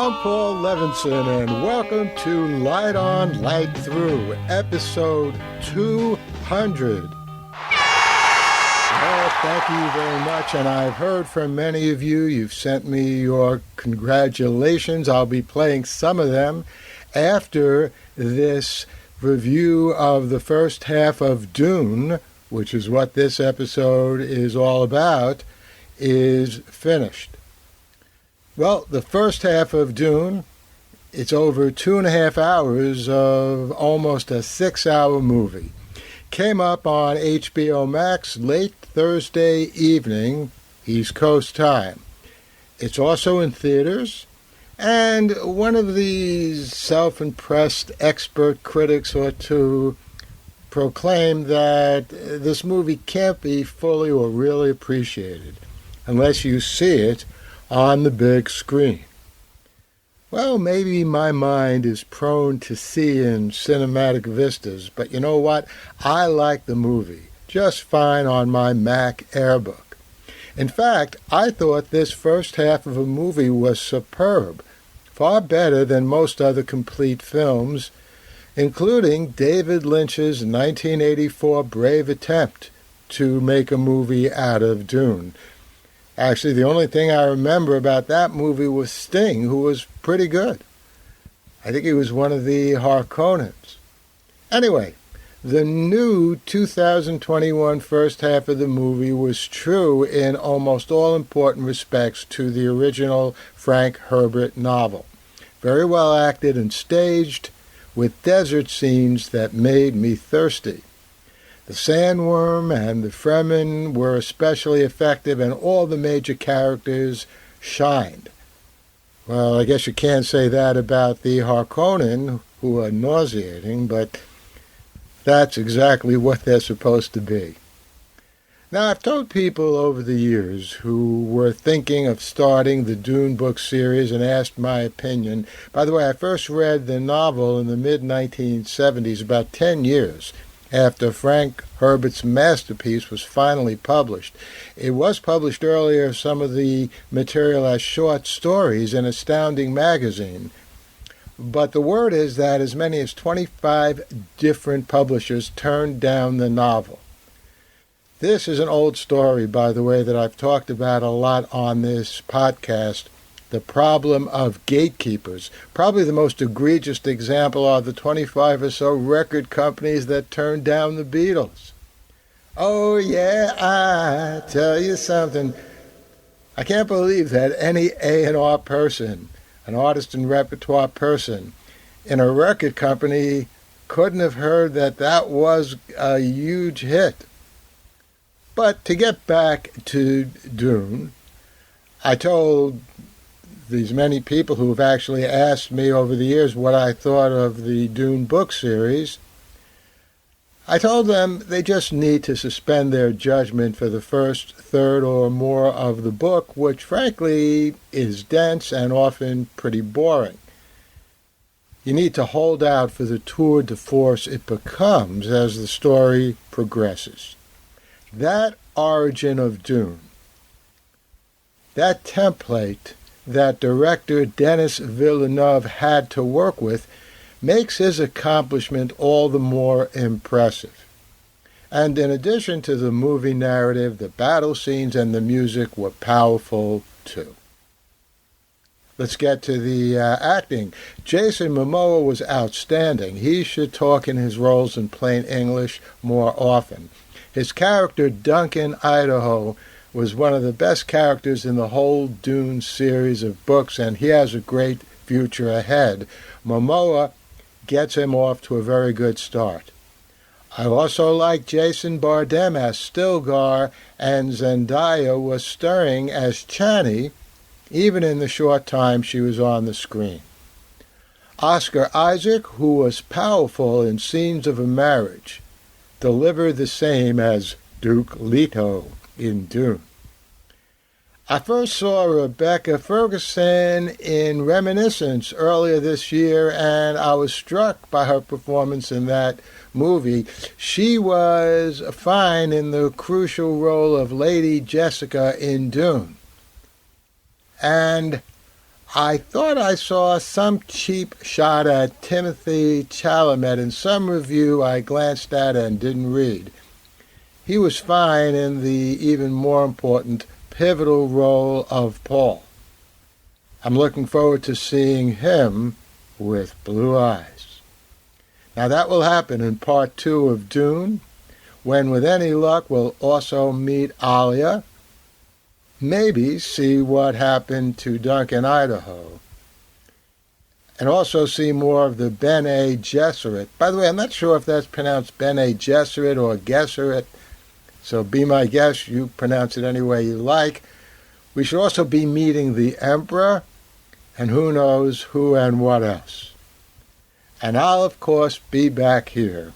I'm Paul Levinson, and welcome to Light On, Light Through, episode 200. Well, thank you very much, and I've heard from many of you. You've sent me your congratulations. I'll be playing some of them after this review of the first half of Dune, which is what this episode is all about, is finished. Well, the first half of Dune, it's over 2.5 hours of almost a 6-hour movie. Came up on HBO Max late Thursday evening, East Coast time. It's also in theaters, and one of these self-impressed expert critics ought to proclaim that this movie can't be fully or really appreciated unless you see it on the big screen. Well, maybe my mind is prone to seeing cinematic vistas, but you know what? I like the movie just fine on my Mac Airbook. In fact, I thought this first half of a movie was superb, far better than most other complete films, including David Lynch's 1984 brave attempt to make a movie out of Dune. Actually, the only thing I remember about that movie was Sting, who was pretty good. I think he was one of the Harkonnens. Anyway, the new 2021 first half of the movie was true in almost all important respects to the original Frank Herbert novel. Very well acted and staged, with desert scenes that made me thirsty. The sandworm and the Fremen were especially effective, and all the major characters shined. Well, I guess you can't say that about the Harkonnen, who are nauseating, but that's exactly what they're supposed to be. Now, I've told people over the years who were thinking of starting the Dune book series and asked my opinion. By the way, I first read the novel in the mid-1970s, about 10 years after Frank Herbert's masterpiece was finally published. It was published earlier, some of the material as short stories in Astounding magazine. But the word is that as many as 25 different publishers turned down the novel. This is an old story, by the way, that I've talked about a lot on this podcast. The Problem of Gatekeepers. Probably the most egregious example are the 25 or so record companies that turned down the Beatles. Oh yeah, I tell you something. I can't believe that any A&R person, an artist and repertoire person, in a record company couldn't have heard that that was a huge hit. But to get back to Dune, I told these many people who have actually asked me over the years what I thought of the Dune book series. I told them they just need to suspend their judgment for the first third or more of the book, which frankly is dense and often pretty boring. You need to hold out for the tour de force it becomes as the story progresses. That origin of Dune, that template that director Denis Villeneuve had to work with, makes his accomplishment all the more impressive. And in addition to the movie narrative, the battle scenes and the music were powerful too. Let's get to the acting. Jason Momoa was outstanding. He should talk in his roles in plain English more often. His character, Duncan Idaho, was one of the best characters in the whole Dune series of books, and he has a great future ahead. Momoa gets him off to a very good start. I also like Jason Bardem as Stilgar, and Zendaya was stirring as Chani, even in the short time she was on the screen. Oscar Isaac, who was powerful in Scenes of a Marriage, delivered the same as Duke Leto in Dune. I first saw Rebecca Ferguson in Reminiscence earlier this year, and I was struck by her performance in that movie. She was fine in the crucial role of Lady Jessica in Dune. And I thought I saw some cheap shot at Timothy Chalamet in some review I glanced at and didn't read. He was fine in the even more important pivotal role of Paul. I'm looking forward to seeing him with blue eyes. Now that will happen in part 2 of Dune, when with any luck we'll also meet Alia, maybe see what happened to Duncan, Idaho, and also see more of the Bene Gesserit. By the way, I'm not sure if that's pronounced Bene Gesserit or Gesserit, so be my guest, you pronounce it any way you like. We should also be meeting the Emperor, and who knows who and what else. And I'll, of course, be back here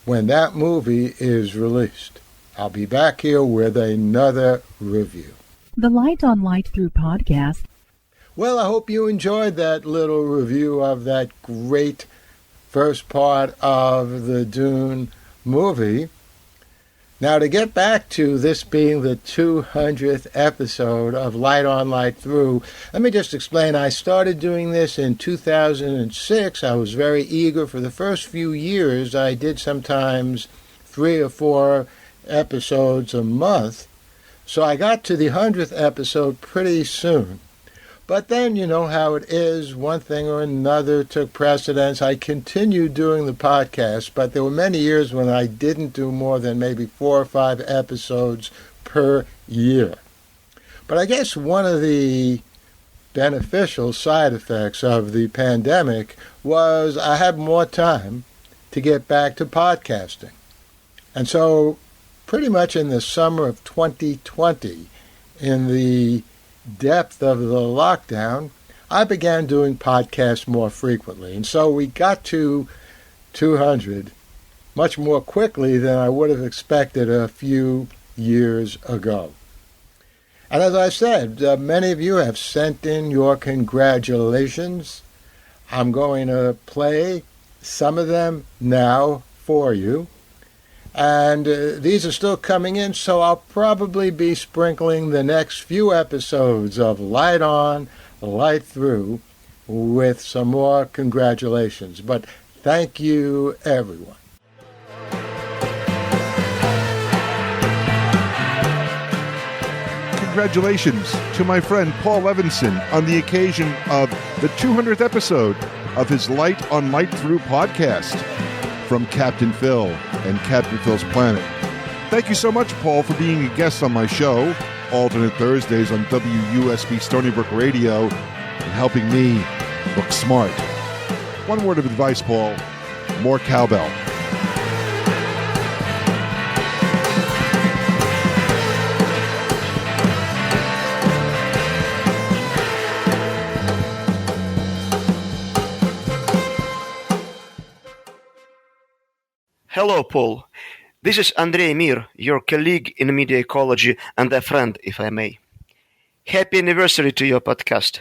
when that movie is released. I'll be back here with another review. The Light on Light Through podcast. Well, I hope you enjoyed that little review of that great first part of the Dune movie. Now, to get back to this being the 200th episode of Light on Light Through, let me just explain. I started doing this in 2006. I was very eager. For the first few years, I did sometimes 3 or 4 episodes a month. So I got to the 100th episode pretty soon. But then, you know how it is, one thing or another took precedence. I continued doing the podcast, but there were many years when I didn't do more than maybe 4 or 5 episodes per year. But I guess one of the beneficial side effects of the pandemic was I had more time to get back to podcasting. And so pretty much in the summer of 2020, in the depth of the lockdown, I began doing podcasts more frequently. And so we got to 200 much more quickly than I would have expected a few years ago. And as I said, many of you have sent in your congratulations. I'm going to play some of them now for you. And these are still coming in, so I'll probably be sprinkling the next few episodes of Light On, Light Through with some more congratulations. But thank you, everyone. Congratulations to my friend Paul Levinson on the occasion of the 200th episode of his Light on Light Through podcast from Captain Phil and Captain Phil's Planet. Thank you so much, Paul, for being a guest on my show, alternate Thursdays on WUSB Stony Brook Radio, and helping me look smart. One word of advice, Paul: more cowbell. Hello, Paul. This is Andrei Mir, your colleague in media ecology and a friend, if I may. Happy anniversary to your podcast.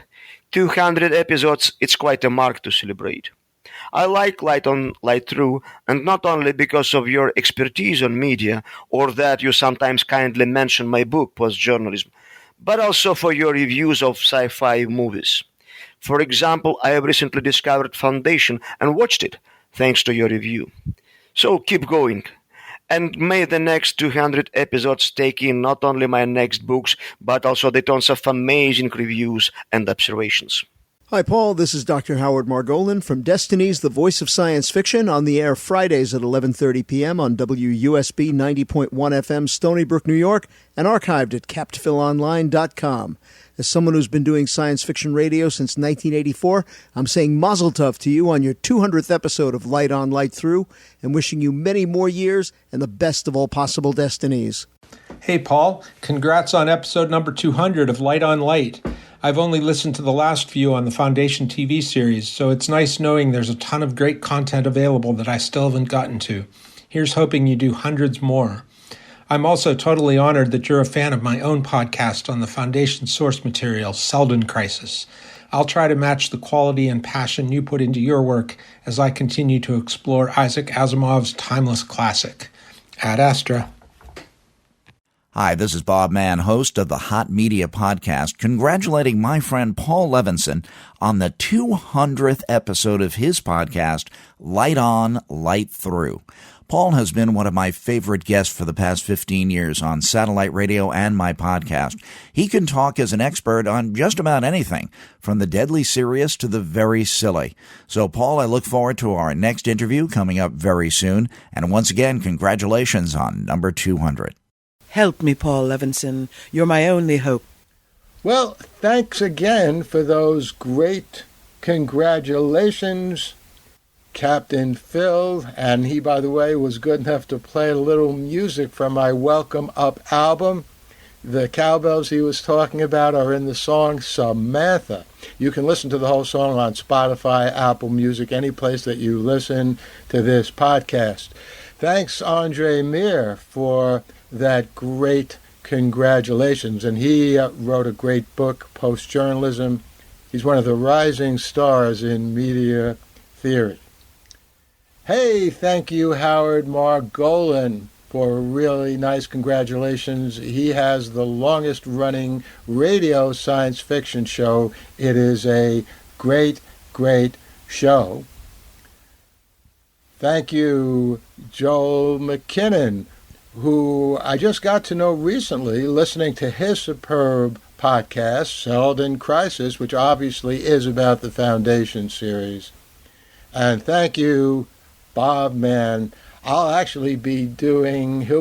200 episodes, it's quite a mark to celebrate. I like Light on, Light Through, and not only because of your expertise on media, or that you sometimes kindly mention my book, Post-Journalism, but also for your reviews of sci-fi movies. For example, I have recently discovered Foundation and watched it, thanks to your review. So keep going, and may the next 200 episodes take in not only my next books, but also the tons of amazing reviews and observations. Hi, Paul. This is Dr. Howard Margolin from Destiny's The Voice of Science Fiction, on the air Fridays at 11:30 p.m. on WUSB 90.1 FM, Stony Brook, New York, and archived at captphilonline.com. As someone who's been doing science fiction radio since 1984, I'm saying mazel tov to you on your 200th episode of Light On, Light Through, and wishing you many more years and the best of all possible destinies. Hey, Paul. Congrats on episode number 200 of Light on Light. I've only listened to the last few on the Foundation TV series, so it's nice knowing there's a ton of great content available that I still haven't gotten to. Here's hoping you do hundreds more. I'm also totally honored that you're a fan of my own podcast on the Foundation source material, Selden Crisis. I'll try to match the quality and passion you put into your work as I continue to explore Isaac Asimov's timeless classic. Ad Astra. Hi, this is Bob Mann, host of the Hot Media Podcast, congratulating my friend Paul Levinson on the 200th episode of his podcast, Light On, Light Through. Paul has been one of my favorite guests for the past 15 years on satellite radio and my podcast. He can talk as an expert on just about anything, from the deadly serious to the very silly. So, Paul, I look forward to our next interview coming up very soon. And once again, congratulations on number 200. Help me, Paul Levinson. You're my only hope. Well, thanks again for those great congratulations, Captain Phil. And he, by the way, was good enough to play a little music from my Welcome Up album. The cowbells he was talking about are in the song Samantha. You can listen to the whole song on Spotify, Apple Music, any place that you listen to this podcast. Thanks, Andre Mir, for that great congratulations. And he wrote a great book, Post-Journalism. He's one of the rising stars in media theory. Hey, thank you, Howard Margolin, for a really nice congratulations. He has the longest running radio science fiction show. It is a great, great show. Thank you, Joel McKinnon, who I just got to know recently listening to his superb podcast, Settled in Crisis, which obviously is about the Foundation series. And thank you, Bob Mann. He'll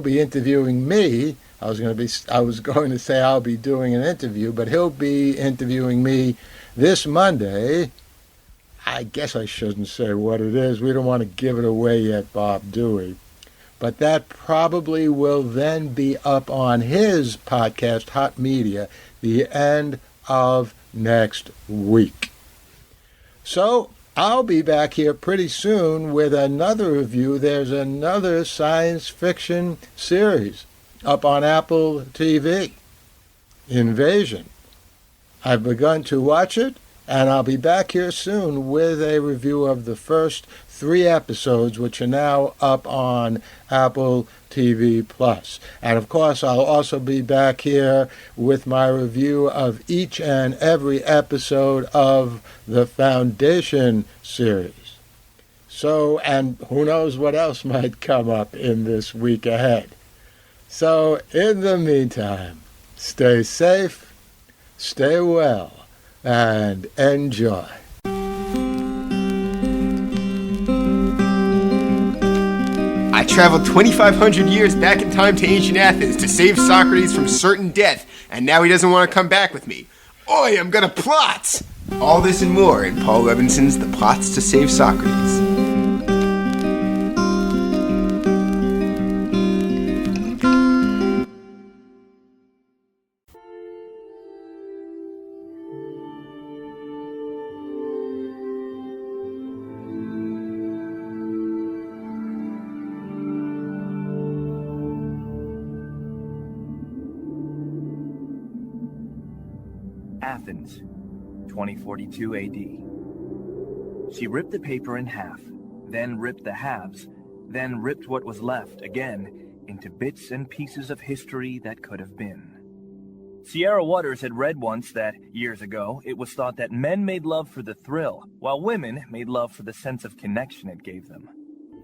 be interviewing me. I was going to say I'll be doing an interview, but he'll be interviewing me this Monday. I guess I shouldn't say what it is. We don't want to give it away yet, Bob, do we? But that probably will then be up on his podcast, Hot Media, the end of next week. So I'll be back here pretty soon with another review. There's another science fiction series up on Apple TV, Invasion. I've begun to watch it, and I'll be back here soon with a review of the first 3 episodes, which are now up on Apple TV+. And of course, I'll also be back here with my review of each and every episode of the Foundation series. So, and who knows what else might come up in this week ahead. So, in the meantime, stay safe, stay well, and enjoy. I traveled 2,500 years back in time to ancient Athens to save Socrates from certain death, and now he doesn't want to come back with me. Oi, I'm gonna plot! All this and more in Paul Levinson's The Plots to Save Socrates. Athens, 2042 AD. She ripped the paper in half, then ripped the halves, then ripped what was left again into bits and pieces of history that could have been. Sierra Waters had read once that, years ago, it was thought that men made love for the thrill, while women made love for the sense of connection it gave them.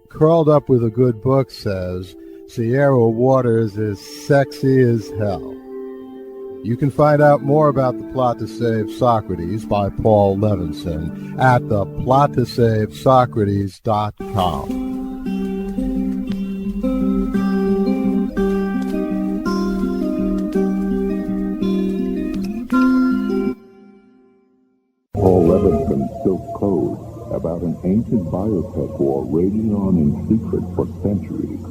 Curled Up with a Good Book says, Sierra Waters is sexy as hell. You can find out more about The Plot to Save Socrates by Paul Levinson at theplottosavesocrates.com. Paul Levinson spilt code about an ancient biotech war raging on in secret for centuries.